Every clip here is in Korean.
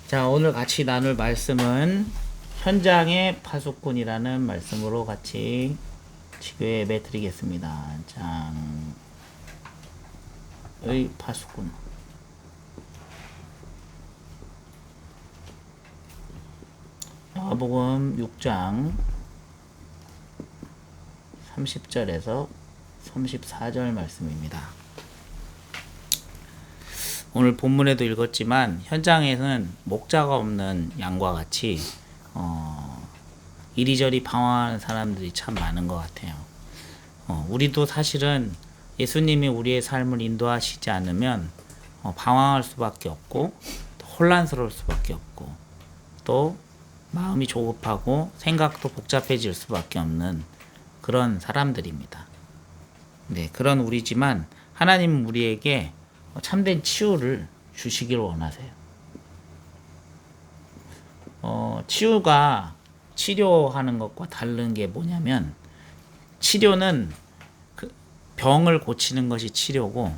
자, 오늘 같이 나눌 말씀은 현장의 파수꾼이라는 말씀으로 같이 지교에 드리겠습니다. 장의 파수꾼. 마가복음 6장 30절에서 34절 말씀입니다. 오늘 본문에도 읽었지만 현장에는 목자가 없는 양과 같이 이리저리 방황하는 사람들이 참 많은 것 같아요. 우리도 사실은 예수님이 우리의 삶을 인도하시지 않으면 방황할 수밖에 없고 또 혼란스러울 수밖에 없고 또 마음이 조급하고 생각도 복잡해질 수밖에 없는 그런 사람들입니다. 네, 그런 우리지만 하나님은 우리에게 참된 치유를 주시기를 원하세요. 치유가 치료하는 것과 다른 게 뭐냐면 치료는 그 병을 고치는 것이 치료고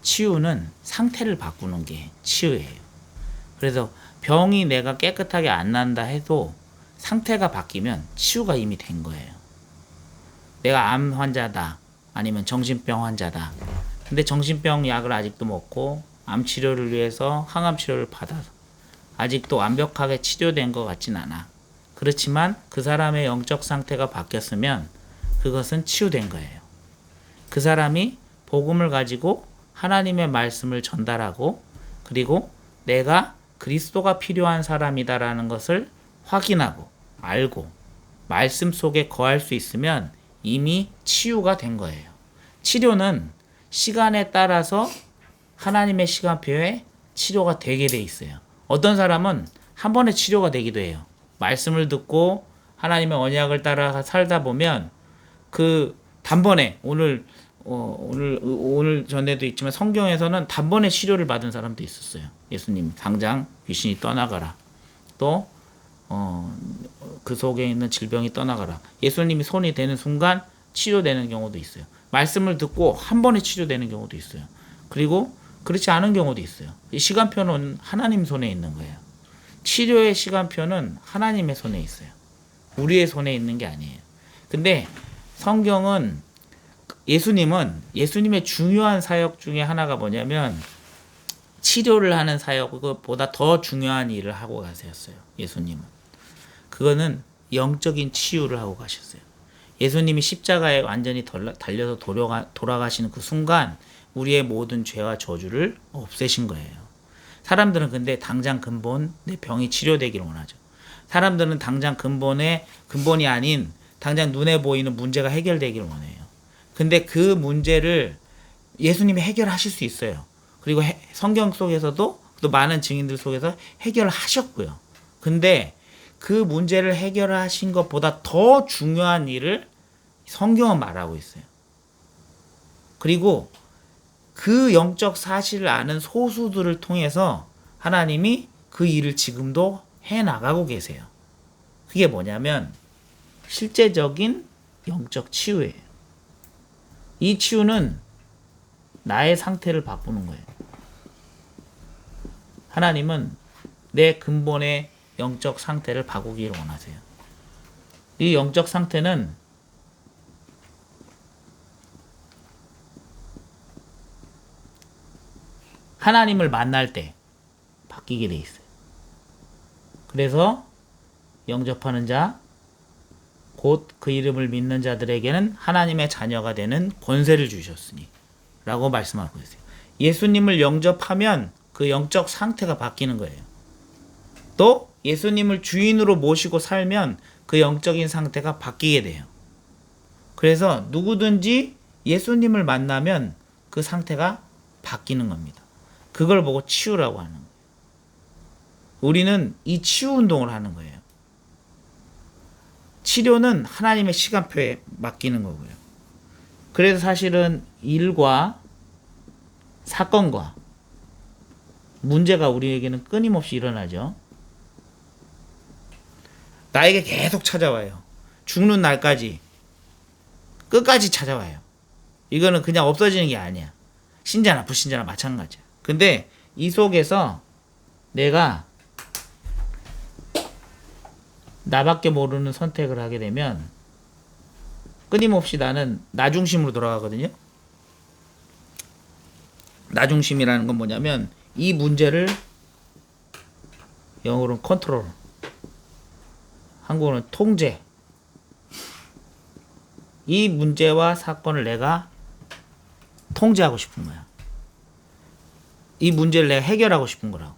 치유는 상태를 바꾸는 게 치유예요. 그래서 병이 내가 깨끗하게 안 난다 해도 상태가 바뀌면 치유가 이미 된 거예요. 내가 암 환자다 아니면 정신병 환자다. 근데 정신병 약을 아직도 먹고 암 치료를 위해서 항암 치료를 받아서 아직도 완벽하게 치료된 것 같진 않아. 그렇지만 그 사람의 영적 상태가 바뀌었으면 그것은 치유된 거예요. 그 사람이 복음을 가지고 하나님의 말씀을 전달하고 그리고 내가 그리스도가 필요한 사람이다라는 것을 확인하고 알고 말씀 속에 거할 수 있으면 이미 치유가 된 거예요. 치료는 시간에 따라서 하나님의 시간표에 치료가 되게 돼 있어요. 어떤 사람은 한 번에 치료가 되기도 해요. 말씀을 듣고 하나님의 언약을 따라 살다 보면 그 단번에 오늘 전에도 있지만 성경에서는 단번에 치료를 받은 사람도 있었어요. 예수님 당장 귀신이 떠나가라. 또 그 속에 있는 질병이 떠나가라. 예수님이 손이 되는 순간 치료되는 경우도 있어요. 말씀을 듣고 한 번에 치료되는 경우도 있어요. 그리고 그렇지 않은 경우도 있어요. 이 시간표는 하나님 손에 있는 거예요. 치료의 시간표는 하나님의 손에 있어요. 우리의 손에 있는 게 아니에요. 근데 성경은 예수님의 중요한 사역 중에 하나가 뭐냐면 치료를 하는 사역보다 더 중요한 일을 하고 가셨어요. 예수님은. 그거는 영적인 치유를 하고 가셨어요. 예수님이 십자가에 완전히 달려서 돌아가시는 그 순간 우리의 모든 죄와 저주를 없애신 거예요. 사람들은 근데 당장 근본 내 병이 치료되기를 원하죠. 사람들은 당장 근본이 아닌 당장 눈에 보이는 문제가 해결되기를 원해요. 근데 그 문제를 예수님이 해결하실 수 있어요. 그리고 성경 속에서도 또 많은 증인들 속에서 해결을 하셨고요. 근데 그 문제를 해결하신 것보다 더 중요한 일을 성경은 말하고 있어요. 그리고 그 영적 사실을 아는 소수들을 통해서 하나님이 그 일을 지금도 해나가고 계세요. 그게 뭐냐면 실제적인 영적 치유예요. 이 치유는 나의 상태를 바꾸는 거예요. 하나님은 내 근본의 영적 상태를 바꾸기를 원하세요. 이 영적 상태는 하나님을 만날 때 바뀌게 돼 있어요. 그래서 영접하는 자, 곧 그 이름을 믿는 자들에게는 하나님의 자녀가 되는 권세를 주셨으니 라고 말씀하고 있어요. 예수님을 영접하면 그 영적 상태가 바뀌는 거예요. 또 예수님을 주인으로 모시고 살면 그 영적인 상태가 바뀌게 돼요. 그래서 누구든지 예수님을 만나면 그 상태가 바뀌는 겁니다. 그걸 보고 치유라고 하는 거예요. 우리는 이 치유 운동을 하는 거예요. 치료는 하나님의 시간표에 맡기는 거고요. 그래서 사실은 일과 사건과 문제가 우리에게는 끊임없이 일어나죠. 나에게 계속 찾아와요. 죽는 날까지 끝까지 찾아와요. 이거는 그냥 없어지는 게 아니야. 신자나 불신자나 마찬가지야. 근데 이 속에서 내가 나밖에 모르는 선택을 하게 되면 끊임없이 나는 나 중심으로 돌아가거든요. 나 중심이라는 건 뭐냐면 이 문제를 영어로는 컨트롤, 한국어는 통제. 이 문제와 사건을 내가 통제하고 싶은 거야. 이 문제를 내가 해결하고 싶은 거라고.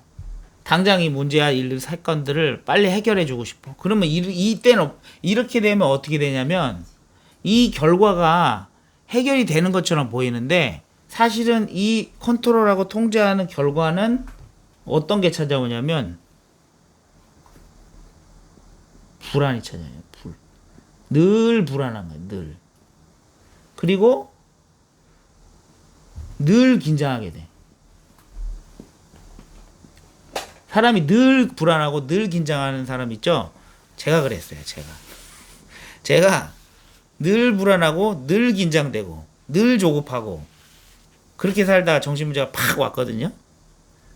당장 이 문제와 일 사건들을 빨리 해결해 주고 싶어. 그러면 이때는 이렇게 되면 어떻게 되냐면 이 결과가 해결이 되는 것처럼 보이는데 사실은 이 컨트롤하고 통제하는 결과는 어떤 게 찾아오냐면 불안이 찾아와요. 늘 불안한 거예요. 늘. 그리고 늘 긴장하게 돼. 사람이 늘 불안하고 늘 긴장하는 사람 있죠? 제가 그랬어요. 제가 늘 불안하고 늘 긴장되고 늘 조급하고 그렇게 살다가 정신문제가 팍 왔거든요.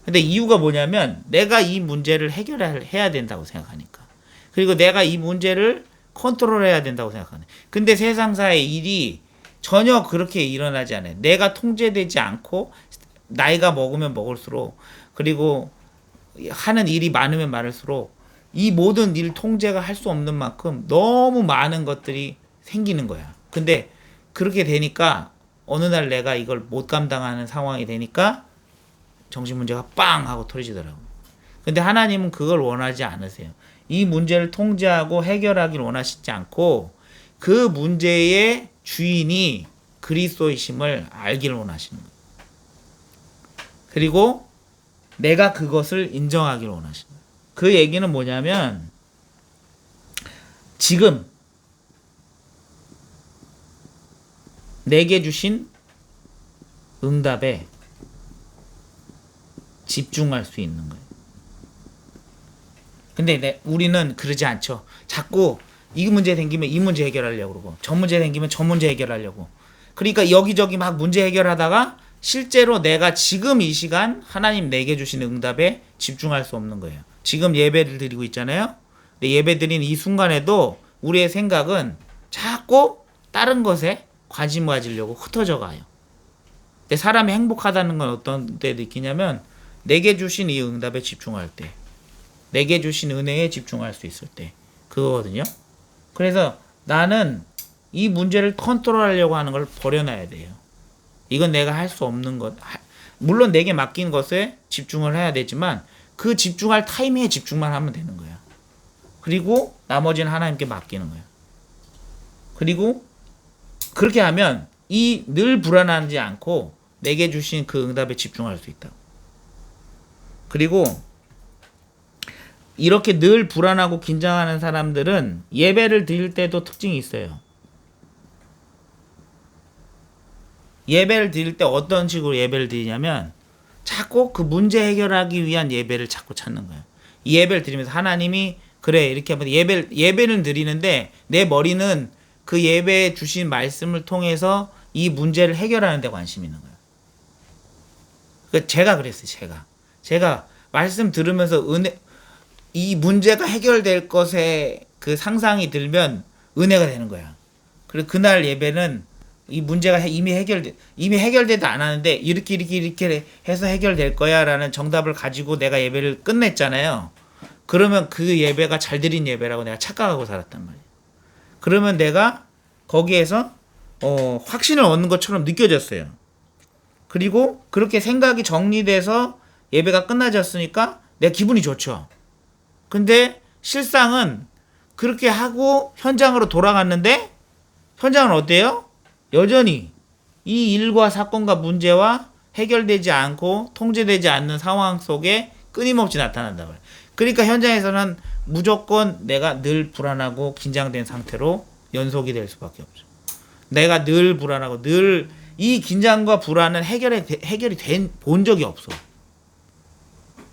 근데 이유가 뭐냐면 내가 이 문제를 해결해야 된다고 생각하니까. 그리고 내가 이 문제를 컨트롤해야 된다고 생각하네. 근데 세상사의 일이 전혀 그렇게 일어나지 않아요. 내가 통제되지 않고 나이가 먹으면 먹을수록 그리고 하는 일이 많으면 많을수록 이 모든 일 통제가 할 수 없는 만큼 너무 많은 것들이 생기는 거야. 근데 그렇게 되니까 어느 날 내가 이걸 못 감당하는 상황이 되니까 정신문제가 빵 하고 터지더라고. 근데 하나님은 그걸 원하지 않으세요. 이 문제를 통제하고 해결하길 원하시지 않고 그 문제의 주인이 그리스도이심을 알기를 원하시는 거예요. 그리고 내가 그것을 인정하기를 원하시는 거예요. 그 얘기는 뭐냐면 지금 내게 주신 응답에 집중할 수 있는 거예요. 근데 우리는 그러지 않죠. 자꾸 이 문제 생기면 이 문제 해결하려고 그러고 저 문제 생기면 저 문제 해결하려고. 그러니까 여기저기 막 문제 해결하다가 실제로 내가 지금 이 시간 하나님 내게 주신 응답에 집중할 수 없는 거예요. 지금 예배를 드리고 있잖아요. 근데 예배 드린 이 순간에도 우리의 생각은 자꾸 다른 것에 관심 가지려고 흩어져 가요. 근데 사람이 행복하다는 건 어떤 때 느끼냐면 내게 주신 이 응답에 집중할 때, 내게 주신 은혜에 집중할 수 있을 때 그거거든요. 그래서 나는 이 문제를 컨트롤하려고 하는 걸 버려놔야 돼요. 이건 내가 할 수 없는 것. 물론 내게 맡긴 것에 집중을 해야 되지만 그 집중할 타이밍에 집중만 하면 되는 거야. 그리고 나머지는 하나님께 맡기는 거야. 그리고 그렇게 하면 이 늘 불안하지 않고 내게 주신 그 응답에 집중할 수 있다. 그리고 이렇게 늘 불안하고 긴장하는 사람들은 예배를 드릴 때도 특징이 있어요. 예배를 드릴 때 어떤 식으로 예배를 드리냐면 자꾸 그 문제 해결하기 위한 예배를 자꾸 찾는 거예요. 이 예배를 드리면서 하나님이 그래 이렇게 하면 예배는 드리는데 내 머리는 그 예배에 주신 말씀을 통해서 이 문제를 해결하는 데 관심이 있는 거예요. 그러니까 제가 그랬어요. 제가 말씀 들으면서 이 문제가 해결될 것에 그 상상이 들면 은혜가 되는 거야. 그리고 그날 예배는 이 문제가 이미 해결되도 안 하는데 이렇게 해서 해결될 거야 라는 정답을 가지고 내가 예배를 끝냈잖아요. 그러면 그 예배가 잘 드린 예배라고 내가 착각하고 살았단 말이에요. 그러면 내가 거기에서 확신을 얻는 것처럼 느껴졌어요. 그리고 그렇게 생각이 정리돼서 예배가 끝나졌으니까 내가 기분이 좋죠. 근데 실상은 그렇게 하고 현장으로 돌아갔는데 현장은 어때요? 여전히 이 일과 사건과 문제와 해결되지 않고 통제되지 않는 상황 속에 끊임없이 나타난다 말이에요. 그러니까 현장에서는 무조건 내가 늘 불안하고 긴장된 상태로 연속이 될 수밖에 없죠. 내가 늘 불안하고 늘 이 긴장과 불안은 해결이 본 적이 없어.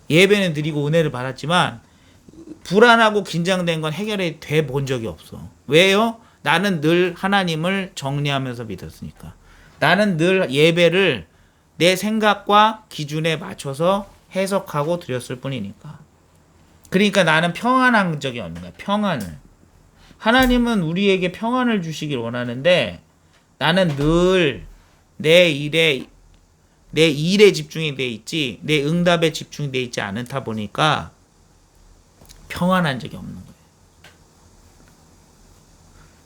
예배는 드리고 은혜를 받았지만 불안하고 긴장된 건 해결이 돼 본 적이 없어. 왜요? 나는 늘 하나님을 정리하면서 믿었으니까. 나는 늘 예배를 내 생각과 기준에 맞춰서 해석하고 드렸을 뿐이니까. 그러니까 나는 평안한 적이 없는 거야. 평안을. 하나님은 우리에게 평안을 주시길 원하는데 나는 늘 내 일에 집중이 돼 있지 내 응답에 집중이 돼 있지 않다 보니까 평안한 적이 없는 거예요.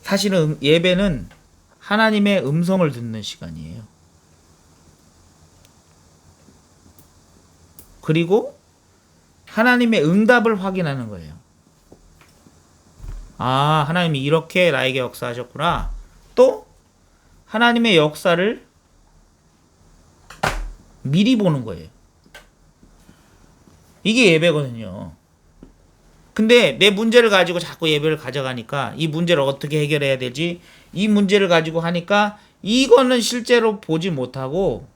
사실은 예배는 하나님의 음성을 듣는 시간이에요. 그리고 하나님의 응답을 확인하는 거예요. 아, 하나님이 이렇게 나에게 역사하셨구나. 또 하나님의 역사를 미리 보는 거예요. 이게 예배거든요. 근데 내 문제를 가지고 자꾸 예배를 가져가니까 이 문제를 어떻게 해결해야 되지? 이 문제를 가지고 하니까 이거는 실제로 보지 못하고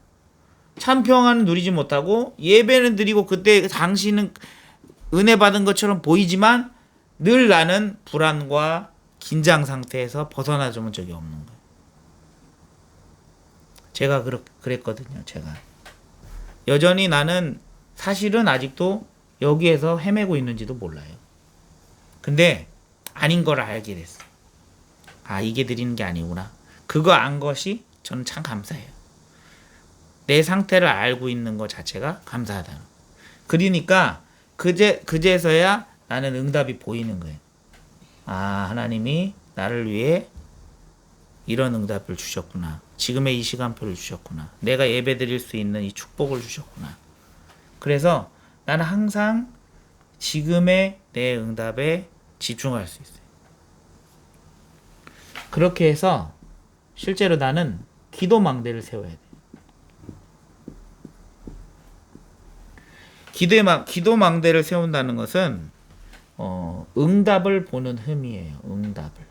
참 평안은 누리지 못하고 예배는 드리고 그때 당신은 은혜 받은 것처럼 보이지만 늘 나는 불안과 긴장 상태에서 벗어나 본 적이 없는 거예요. 제가 그랬거든요. 제가 여전히 나는 사실은 아직도 여기에서 헤매고 있는지도 몰라요. 근데 아닌 걸 알게 됐어. 아, 이게 드리는 게 아니구나. 그거 안 것이 저는 참 감사해요. 내 상태를 알고 있는 것 자체가 감사하다. 그러니까 그제서야 나는 응답이 보이는 거예요. 아, 하나님이 나를 위해 이런 응답을 주셨구나. 지금의 이 시간표를 주셨구나. 내가 예배 드릴 수 있는 이 축복을 주셨구나. 그래서 나는 항상 지금의 내 응답에 집중할 수 있어요. 그렇게 해서 실제로 나는 기도망대를 세워야 돼. 기도망대를 세운다는 것은 응답을 보는 흠이에요. 응답을.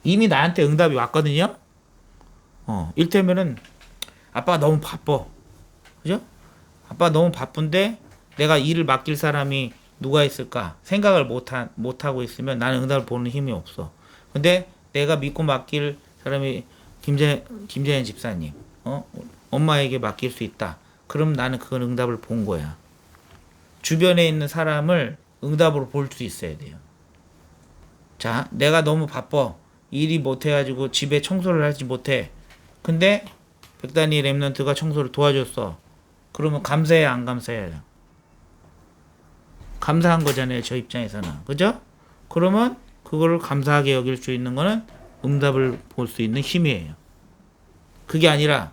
이미 나한테 응답이 왔거든요. 일테면은 아빠가 너무 바빠. 그죠? 아빠 너무 바쁜데 내가 일을 맡길 사람이 누가 있을까 생각을 못하고 있으면 나는 응답을 보는 힘이 없어. 근데 내가 믿고 맡길 사람이 김재현 집사님, 엄마에게 맡길 수 있다. 그럼 나는 그건 응답을 본 거야. 주변에 있는 사람을 응답으로 볼 수 있어야 돼요. 자, 내가 너무 바빠. 일이 못해가지고 집에 청소를 하지 못해. 근데 백단이 랩런트가 청소를 도와줬어. 그러면 감사해야 안 감사해야? 감사한 거잖아요. 저 입장에서는. 그죠? 그러면 그거를 감사하게 여길 수 있는 거는 응답을 볼 수 있는 힘이에요. 그게 아니라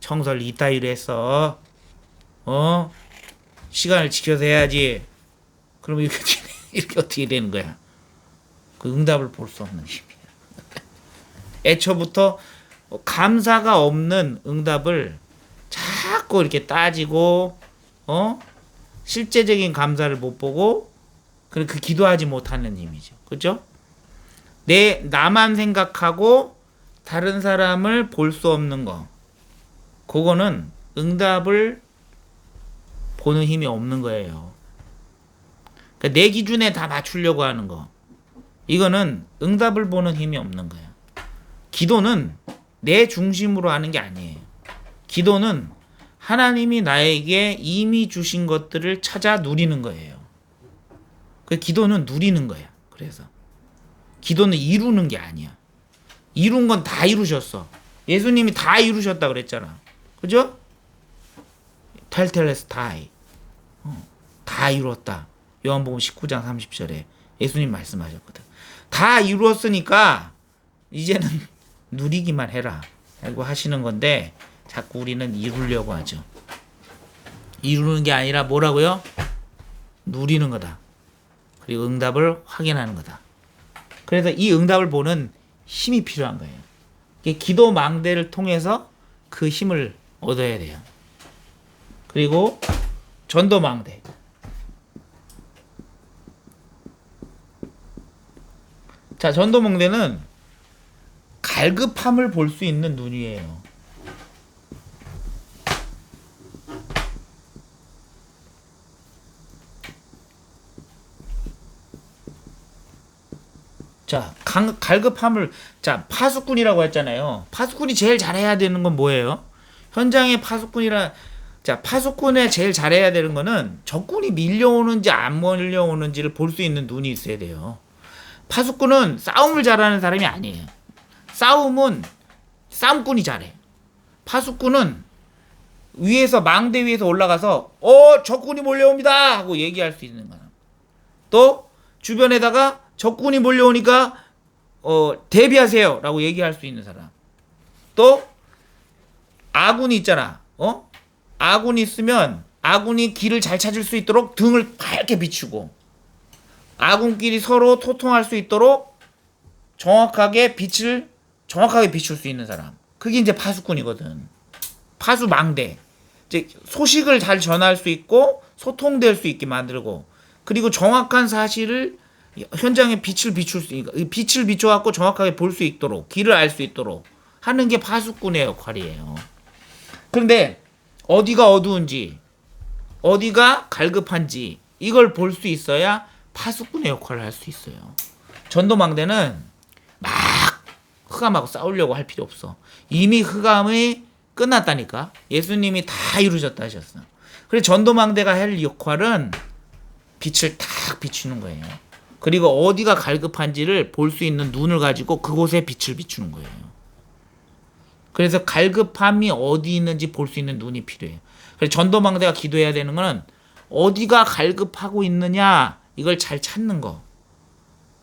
청소를 이따위로 했어. 시간을 지켜서 해야지. 그러면 이렇게 어떻게 되는 거야? 그 응답을 볼 수 없는 힘이에요. 애초부터 감사가 없는 응답을 자꾸 이렇게 따지고 실제적인 감사를 못 보고 그 기도하지 못하는 힘이죠. 그죠? 나만 생각하고 다른 사람을 볼 수 없는 거. 그거는 응답을 보는 힘이 없는 거예요. 그러니까 내 기준에 다 맞추려고 하는 거. 이거는 응답을 보는 힘이 없는 거야. 기도는 내 중심으로 하는 게 아니에요. 기도는 하나님이 나에게 이미 주신 것들을 찾아 누리는 거예요. 그 기도는 누리는 거야. 그래서 기도는 이루는 게 아니야. 이룬 건 다 이루셨어. 예수님이 다 이루셨다 그랬잖아. 그죠? 텔텔레스타이. 다 이루었다. 요한복음 19장 30절에 예수님 말씀하셨거든. 다 이루었으니까 이제는 누리기만 해라 라고 하시는 건데 자꾸 우리는 이루려고 하죠. 이루는 게 아니라 뭐라고요? 누리는 거다. 그리고 응답을 확인하는 거다. 그래서 이 응답을 보는 힘이 필요한 거예요. 기도 망대를 통해서 그 힘을 얻어야 돼요. 그리고 전도 망대. 자, 전도 망대는 갈급함을 볼 수 있는 눈이에요. 자, 갈급함을, 자, 파수꾼이라고 했잖아요. 파수꾼이 제일 잘해야 되는 건 뭐예요? 현장의 파수꾼이라 자, 파수꾼에 제일 잘해야 되는 거는 적군이 밀려오는지 안 밀려오는지를 볼 수 있는 눈이 있어야 돼요. 파수꾼은 싸움을 잘하는 사람이 아니에요. 싸움은 싸움꾼이 잘해. 파수꾼은 위에서 망대 위에서 올라가서 적군이 몰려옵니다 하고 얘기할 수 있는 거야. 또 주변에다가 적군이 몰려오니까 대비하세요 라고 얘기할 수 있는 사람. 또 아군이 있잖아. 아군이 있으면 아군이 길을 잘 찾을 수 있도록 등을 밝게 비추고 아군끼리 서로 소통할 수 있도록 정확하게 빛을 정확하게 비출 수 있는 사람. 그게 이제 파수꾼이거든. 파수망대. 이제 소식을 잘 전할 수 있고 소통될 수 있게 만들고 그리고 정확한 사실을 현장에 빛을 비출 수 있고 빛을 비춰갖고 정확하게 볼 수 있도록 길을 알 수 있도록 하는 게 파수꾼의 역할이에요. 그런데 어디가 어두운지 어디가 갈급한지 이걸 볼 수 있어야 파수꾼의 역할을 할 수 있어요. 전도망대는 막 흑암하고 싸우려고 할 필요 없어. 이미 흑암이 끝났다니까. 예수님이 다 이루셨다 하셨어. 그래서 전도망대가 할 역할은 빛을 탁 비추는 거예요. 그리고 어디가 갈급한지를 볼 수 있는 눈을 가지고 그곳에 빛을 비추는 거예요. 그래서 갈급함이 어디 있는지 볼 수 있는 눈이 필요해요. 그래서 전도망대가 기도해야 되는 거는 어디가 갈급하고 있느냐 이걸 잘 찾는 거.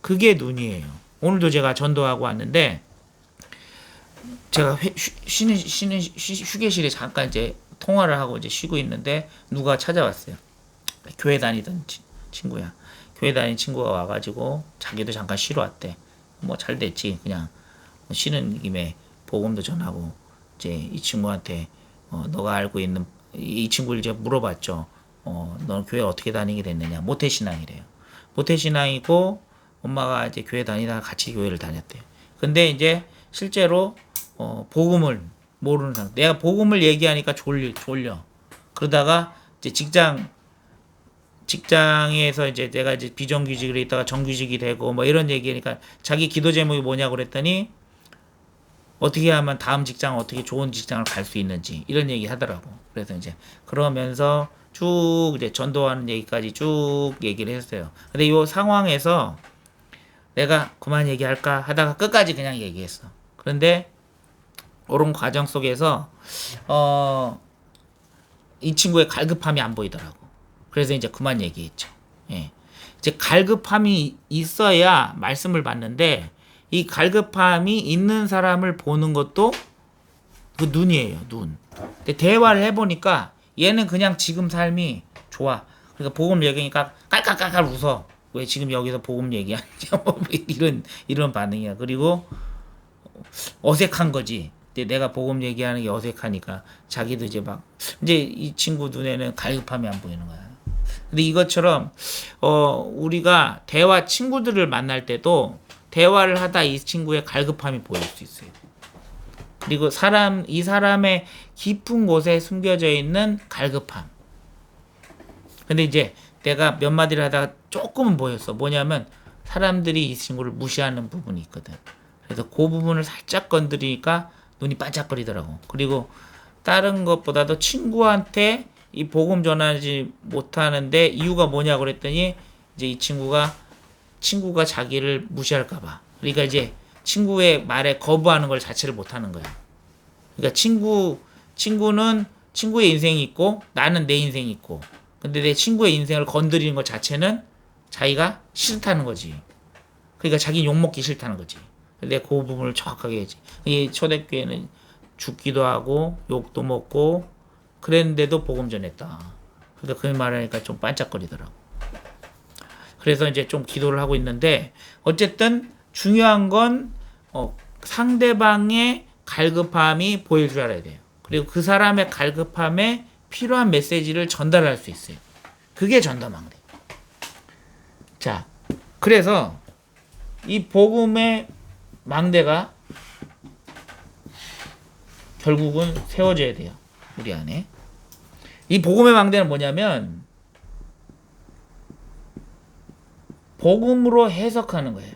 그게 눈이에요. 오늘도 제가 전도하고 왔는데 제가 쉬는 휴게실에 잠깐 이제 통화를 하고 이제 쉬고 있는데 누가 찾아왔어요. 교회 다니던 친구야. 교회 다니는 친구가 와가지고 자기도 잠깐 쉬러 왔대. 뭐 잘 됐지. 그냥 쉬는 김에 복음도 전하고 이제 이 친구한테 너가 알고 있는 이 친구를 이제 물어봤죠. 너는 교회 어떻게 다니게 됐느냐. 모태신앙이래요. 모태신앙이고 엄마가 이제 교회 다니다가 같이 교회를 다녔대요. 근데 이제 실제로 복음을 모르는 사람. 내가 복음을 얘기하니까 졸려. 그러다가 이제 직장에서 이제 내가 이제 비정규직으로 있다가 정규직이 되고 뭐 이런 얘기하니까 자기 기도 제목이 뭐냐고 그랬더니 어떻게 하면 다음 직장 어떻게 좋은 직장을 갈 수 있는지 이런 얘기 하더라고. 그래서 이제 그러면서 쭉 이제 전도하는 얘기까지 쭉 얘기를 했어요. 근데 이 상황에서 내가 그만 얘기할까 하다가 끝까지 그냥 얘기했어. 그런데 그런 과정 속에서 이 친구의 갈급함이 안 보이더라고. 그래서 이제 그만 얘기했죠. 예. 이제 갈급함이 있어야 말씀을 받는데 이 갈급함이 있는 사람을 보는 것도 그 눈이에요. 눈. 근데 대화를 해보니까 얘는 그냥 지금 삶이 좋아. 그러니까 복음 얘기니까 깔깔깔깔 웃어. 왜 지금 여기서 복음 얘기하냐 뭐 이런 반응이야. 그리고 어색한 거지. 내가 복음 얘기하는 게 어색하니까 자기도 이제 막 이제 이 친구 눈에는 갈급함이 안 보이는 거야. 근데 이것처럼 우리가 친구들을 만날 때도 대화를 하다 이 친구의 갈급함이 보일 수 있어요. 그리고 이 사람의 깊은 곳에 숨겨져 있는 갈급함. 근데 이제 내가 몇 마디를 하다가 조금은 보였어. 뭐냐면 사람들이 이 친구를 무시하는 부분이 있거든. 그래서 그 부분을 살짝 건드리니까 눈이 반짝거리더라고. 그리고 다른 것보다도 친구한테 이 복음 전하지 못하는데 이유가 뭐냐고 그랬더니 이제 이 친구가 자기를 무시할까봐. 그러니까 이제 친구의 말에 거부하는 걸 자체를 못하는 거야. 그러니까 친구는 친구의 인생이 있고 나는 내 인생이 있고. 근데 내 친구의 인생을 건드리는 것 자체는 자기가 싫다는 거지. 그러니까 자기 욕먹기 싫다는 거지. 근데 그 부분을 정확하게 해야지. 이 초대교회는 죽기도 하고 욕도 먹고 그랬는데도 복음 전했다. 그러니까 그 말하니까 좀 반짝거리더라고. 그래서 이제 좀 기도를 하고 있는데 어쨌든 중요한 건 상대방의 갈급함이 보일 줄 알아야 돼요. 그리고 그 사람의 갈급함에 필요한 메시지를 전달할 수 있어요. 그게 전도망대. 자, 그래서 이 복음의 망대가 결국은 세워져야 돼요. 우리 안에. 이 복음의 망대는 뭐냐면 복음으로 해석하는 거예요.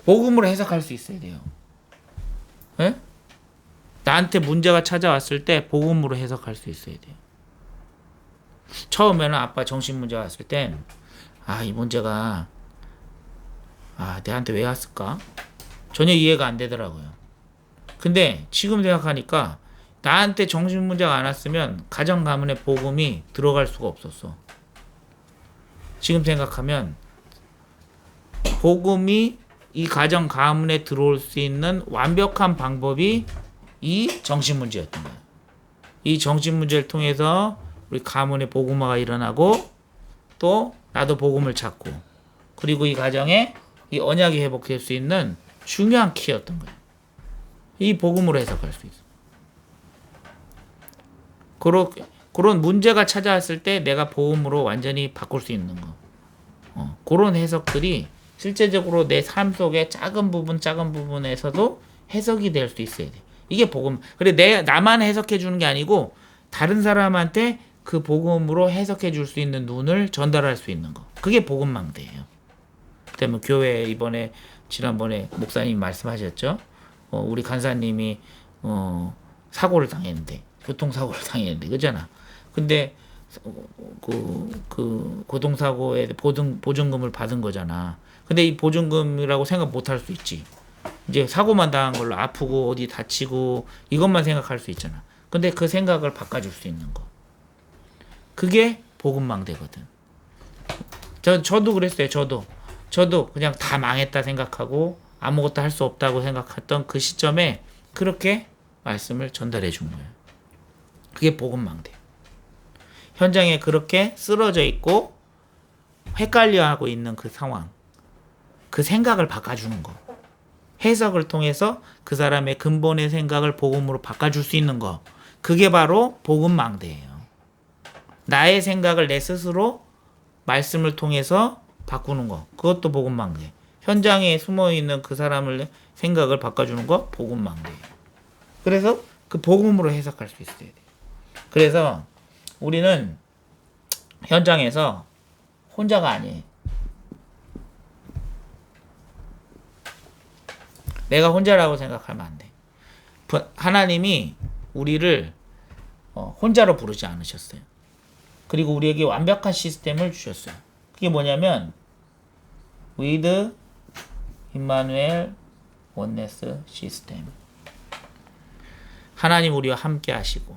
복음으로 해석할 수 있어야 돼요. 예? 나한테 문제가 찾아왔을 때 복음으로 해석할 수 있어야 돼요. 처음에는 아빠 정신 문제가 왔을 땐 이 문제가 내한테 왜 왔을까? 전혀 이해가 안 되더라고요. 근데 지금 생각하니까 나한테 정신 문제가 안 왔으면 가정 가문에 복음이 들어갈 수가 없었어. 지금 생각하면 복음이 이 가정 가문에 들어올 수 있는 완벽한 방법이 이 정신 문제였던 거예요. 이 정신 문제를 통해서 우리 가문에 복음화가 일어나고 또 나도 복음을 찾고 그리고 이 가정에 이 언약이 회복될 수 있는 중요한 키였던 거예요. 이 복음으로 해석할 수 있어. 그런 문제가 찾아왔을 때 내가 복음으로 완전히 바꿀 수 있는 거. 그런 해석들이 실제적으로 내 삶 속의 작은 부분에서도 해석이 될 수 있어야 돼. 이게 복음. 그래 나만 해석해 주는 게 아니고 다른 사람한테 그 복음으로 해석해 줄 수 있는 눈을 전달할 수 있는 거. 그게 복음망대예요. 그다음에 교회 지난번에 목사님이 말씀하셨죠. 우리 간사님이 사고를 당했는데 교통사고를 당했는데 그잖아. 근데 그 교통사고에 보증금을 받은 거잖아. 근데 이 보증금이라고 생각 못 할 수 있지. 이제 사고만 당한 걸로 아프고 어디 다치고 이것만 생각할 수 있잖아. 근데 그 생각을 바꿔줄 수 있는 거. 그게 복음망대거든. 저도 그랬어요. 저도 그냥 다 망했다 생각하고 아무것도 할 수 없다고 생각했던 그 시점에 그렇게 말씀을 전달해 준 거예요. 그게 복음망대. 현장에 그렇게 쓰러져 있고 헷갈려하고 있는 그 상황, 그 생각을 바꿔주는 거. 해석을 통해서 그 사람의 근본의 생각을 복음으로 바꿔줄 수 있는 거. 그게 바로 복음망대예요. 나의 생각을 내 스스로 말씀을 통해서 바꾸는 거. 그것도 복음망대. 현장에 숨어있는 그 사람을 생각을 바꿔주는 거 복음망대예요. 그래서 그 복음으로 해석할 수 있어야 돼요. 그래서 우리는 현장에서 혼자가 아니에요. 내가 혼자라고 생각하면 안 돼. 하나님이 우리를 혼자로 부르지 않으셨어요. 그리고 우리에게 완벽한 시스템을 주셨어요. 그게 뭐냐면 with Emmanuel Oneness System. 하나님 우리와 함께 하시고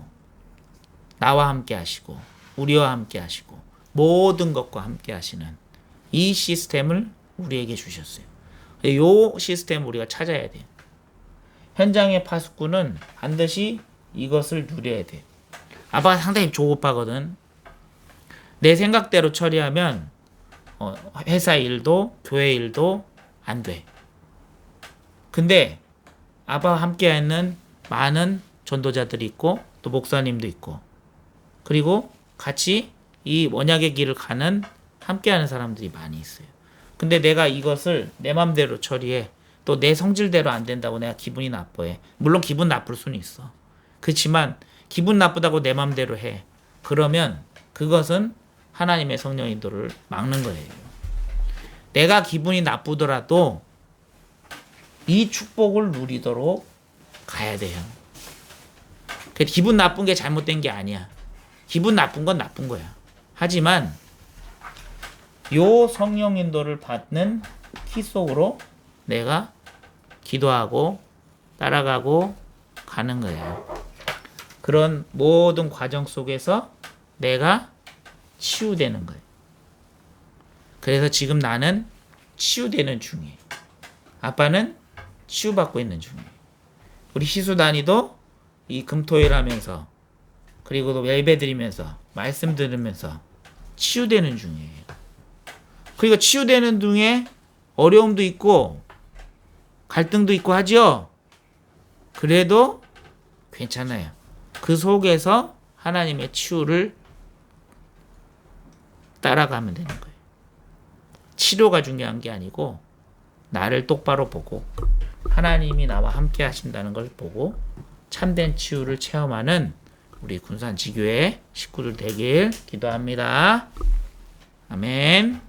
나와 함께 하시고 우리와 함께 하시고 모든 것과 함께 하시는 이 시스템을 우리에게 주셨어요. 이 시스템을 우리가 찾아야 돼요. 현장의 파수꾼은 반드시 이것을 누려야 돼요. 아빠가 상당히 조급하거든. 내 생각대로 처리하면 회사 일도 교회 일도 안 돼. 근데 아빠와 함께하는 많은 전도자들이 있고 또 목사님도 있고 그리고 같이 이 언약의 길을 가는 함께하는 사람들이 많이 있어요. 근데 내가 이것을 내 맘대로 처리해. 또 내 성질대로 안 된다고 내가 기분이 나빠해. 물론 기분 나쁠 수는 있어. 그렇지만 기분 나쁘다고 내 맘대로 해. 그러면 그것은 하나님의 성령 인도를 막는 거예요. 내가 기분이 나쁘더라도 이 축복을 누리도록 가야 돼요. 기분 나쁜 게 잘못된 게 아니야. 기분 나쁜 건 나쁜 거야. 하지만 요 성령 인도를 받는 키 속으로 내가 기도하고 따라가고 가는 거예요. 그런 모든 과정 속에서 내가 치유되는 거예요. 그래서 지금 나는 치유되는 중이에요. 아빠는 치유받고 있는 중이에요. 우리 희수단이도 이 금토일 하면서 그리고 또 예배 드리면서 말씀 들으면서 치유되는 중이에요. 그리고 치유되는 중에 어려움도 있고 갈등도 있고 하죠. 그래도 괜찮아요. 그 속에서 하나님의 치유를 따라가면 되는 거예요. 치료가 중요한 게 아니고 나를 똑바로 보고 하나님이 나와 함께 하신다는 걸 보고 참된 치유를 체험하는 우리 군산지교회 식구들 되길 기도합니다. 아멘.